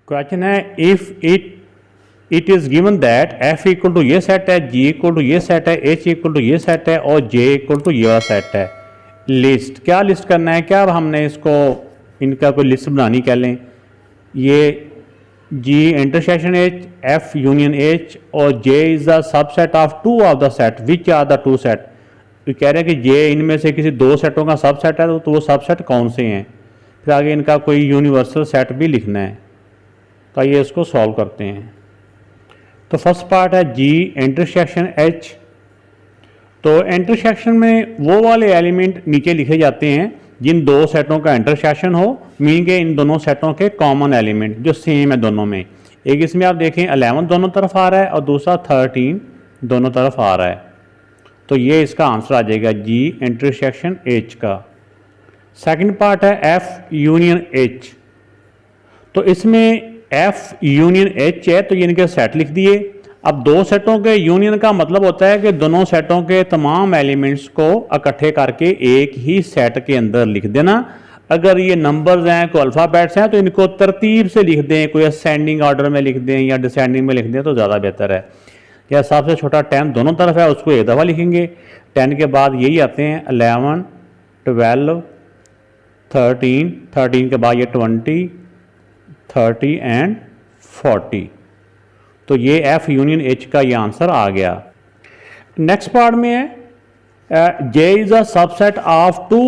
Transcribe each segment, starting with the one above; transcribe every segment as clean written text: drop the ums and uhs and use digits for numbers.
Question है if it is given that F equal to ये set है, G equal to ये set है, एच इक्वल टू ये सेट है और जे इक्वल टू ये सेट है। लिस्ट क्या लिस्ट करना है, क्या हमने इसको इनका कोई लिस्ट बनानी कह लें। ये G intersection H, F union H और J is the subset of two of the set which are the two set. तो कह रहे हैं कि जे इनमें से किसी दो सेटों का सबसेट है तो वो सबसेट कौन से हैं। फिर आगे इनका कोई यूनिवर्सल सेट भी लिखना है। तो आइए इसको सॉल्व करते हैं। तो फर्स्ट पार्ट है जी इंटरसेक्शन एच। तो इंटरसेक्शन में वो वाले एलिमेंट नीचे लिखे जाते हैं जिन दो सेटों का इंटरसेक्शन हो, मीन के इन दोनों सेटों के कॉमन एलिमेंट जो सेम है दोनों में। एक इसमें आप देखें 11 दोनों तरफ आ रहा है और दूसरा 13 दोनों तरफ आ रहा है। तो ये इसका आंसर आ जाएगा जी इंटरसेक्शन एच का। सेकंड पार्ट है एफ यूनियन एच। तो इसमें एफ यूनियन एच है तो ये इनके सेट लिख दिए। अब दो सेटों के यूनियन का मतलब होता है कि दोनों सेटों के तमाम एलिमेंट्स को इकट्ठे करके एक ही सेट के अंदर लिख देना। अगर ये नंबर्स हैं, कोई अल्फ़ाबेट्स हैं तो इनको तरतीब से लिख दें, कोई असेंडिंग ऑर्डर में लिख दें या डिसेंडिंग में लिख दें तो ज़्यादा बेहतर है। या सबसे छोटा 10 दोनों तरफ है उसको एक दफ़ा लिखेंगे। 10 के बाद यही आते हैं 11, 12, 13, 13 के बाद ये 20, 30 एंड 40। तो ये एफ यूनियन एच का ये आंसर आ गया। नेक्स्ट पार्ट में है J is a subset of two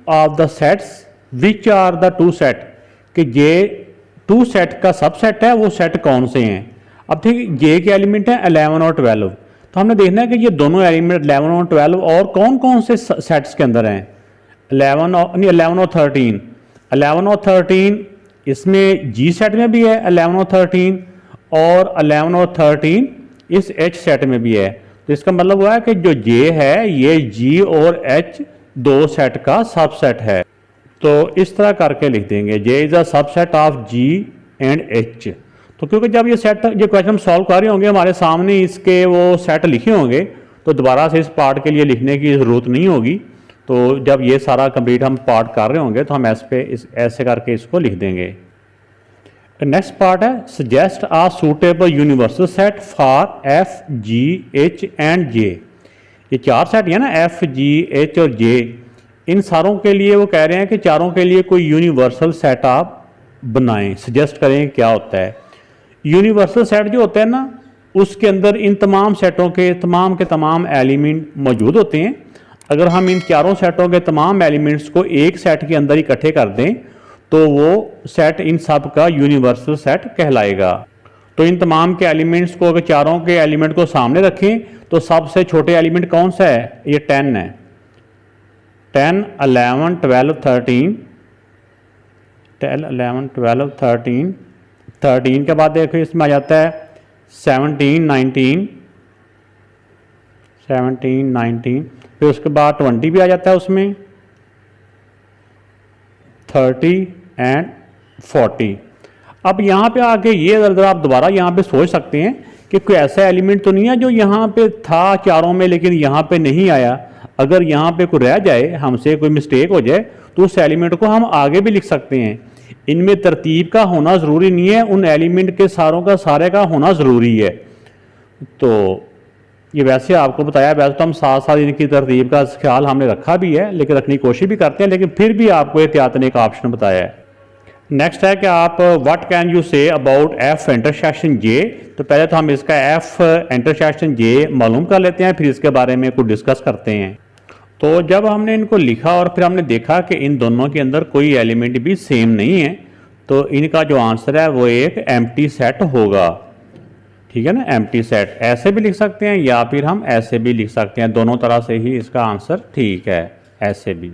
of the sets which are the two set. कि जे टू सेट का सबसेट है, वो सेट कौन से हैं। अब ठीक जे के एलिमेंट हैं 11 और 12। तो हमने देखना है कि ये दोनों एलिमेंट 11 और 12 और कौन कौन से सेट्स के अंदर हैं। 11 और 13। 11 और 13 इसमें जी सेट में भी है 11 और 13 और 11 और 13 इस एच सेट में भी है। तो इसका मतलब हुआ है कि जो जे है ये जी और एच दो सेट का सबसेट है। तो इस तरह करके लिख देंगे J is a subset of G and H. तो क्योंकि जब ये क्वेश्चन हम सॉल्व कर रहे होंगे हमारे सामने इसके वो सेट लिखे होंगे तो दोबारा से इस पार्ट के लिए लिखने की ज़रूरत नहीं होगी। तो जब ये सारा कंप्लीट हम पार्ट कर रहे होंगे तो हम ऐसे करके इसको लिख देंगे। नेक्स्ट पार्ट है suggest a suitable universal set for F G H and J. ये चार सेट है ना एफ जी एच और जे, इन सारों के लिए वो कह रहे हैं कि चारों के लिए कोई यूनिवर्सल सेट आप बनाएं, सजेस्ट करें क्या होता है। यूनिवर्सल सेट जो होता है ना उसके अंदर इन तमाम सेटों के तमाम एलिमेंट मौजूद होते हैं। अगर हम इन चारों सेटों के तमाम एलिमेंट्स को एक सेट के अंदर इकट्ठे कर दें तो वो सेट इन सब का यूनिवर्सल सेट कहलाएगा। तो इन तमाम के एलिमेंट्स को अगर चारों के एलिमेंट को सामने रखें तो सबसे छोटे एलिमेंट कौन सा है, ये 10 है। 10, 11, 12, 13, 10, 11, 12, 13, 13 के बाद देखो इसमें आ जाता है 17, 19, 17, 19, फिर उसके बाद 20 भी आ जाता है उसमें, 30 एंड 40। अब यहाँ पे आके ये अगर आप दोबारा यहाँ पे सोच सकते हैं कि कोई ऐसा एलिमेंट तो नहीं है जो यहाँ पे था चारों में लेकिन यहाँ पे नहीं आया। अगर यहाँ पे कोई रह जाए, हमसे कोई मिस्टेक हो जाए तो उस एलिमेंट को हम आगे भी लिख सकते हैं। इनमें तरतीब का होना ज़रूरी नहीं है, उन एलिमेंट के सारे का होना ज़रूरी है। तो ये वैसे आपको बताया, वैसे तो हम साथ साथ इनकी तरतीब का ख्याल हमने रखा भी है लेकिन रखने की कोशिश भी करते हैं, लेकिन फिर भी आपको एहतियातन एक ऑप्शन बताया है। नेक्स्ट है कि आप what can you say about F intersection J. तो पहले तो हम इसका एफ इंटरसेक्शन जे मालूम कर लेते हैं, फिर इसके बारे में कुछ डिस्कस करते हैं। तो जब हमने इनको लिखा और फिर हमने देखा कि इन दोनों के अंदर कोई एलिमेंट भी सेम नहीं है तो इनका जो आंसर है वो एक एम्प्टी सेट होगा। ठीक है ना, एम्प्टी सेट ऐसे भी लिख सकते हैं या फिर हम ऐसे भी लिख सकते हैं, दोनों तरह से ही इसका आंसर ठीक है, ऐसे भी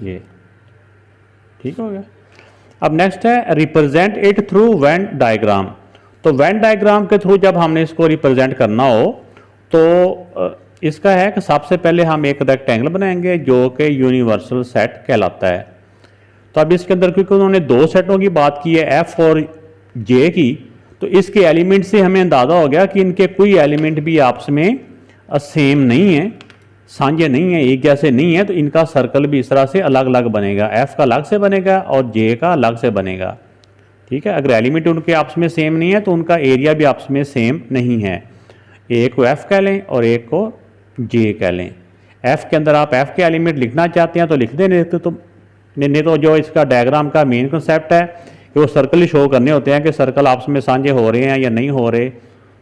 ये ठीक हो गया। अब नेक्स्ट है represent it through Venn diagram. तो वेन डायग्राम के थ्रू जब हमने इसको रिप्रेजेंट करना हो तो इसका है कि सबसे पहले हम एक रेक्टेंगल बनाएंगे जो कि यूनिवर्सल सेट कहलाता है। तो अब इसके अंदर क्योंकि उन्होंने दो सेटों की बात की है एफ और जे की, तो इसके एलिमेंट से हमें अंदाज़ा हो गया कि इनके कोई एलिमेंट भी आपस में सेम नहीं है, सांझे नहीं है, एक जैसे नहीं है। तो इनका सर्कल भी इस तरह से अलग अलग बनेगा, एफ का अलग से बनेगा और जे का अलग से बनेगा। ठीक है। अगर एलिमेंट उनके आपस में सेम नहीं है तो उनका एरिया भी आपस में सेम नहीं है। एक को एफ कह लें और एक को जे कह लें। एफ के अंदर आप एफ के एलिमेंट लिखना चाहते हैं तो लिख दें, नहीं तो जो इसका डायग्राम का मेन कंसेप्ट है कि वो सर्कल ही शो करने होते हैं कि सर्कल आपस में साझे हो रहे हैं या नहीं हो रहे,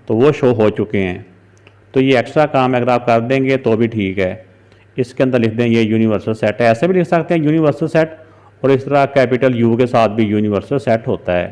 तो वो शो हो चुके हैं। तो ये एक्स्ट्रा काम अगर आप कर देंगे तो भी ठीक है। इसके अंदर लिख दें ये यूनिवर्सल सेट है, ऐसे भी लिख सकते हैं यूनिवर्सल सेट, और इस तरह कैपिटल यू के साथ भी यूनिवर्सल सेट होता है।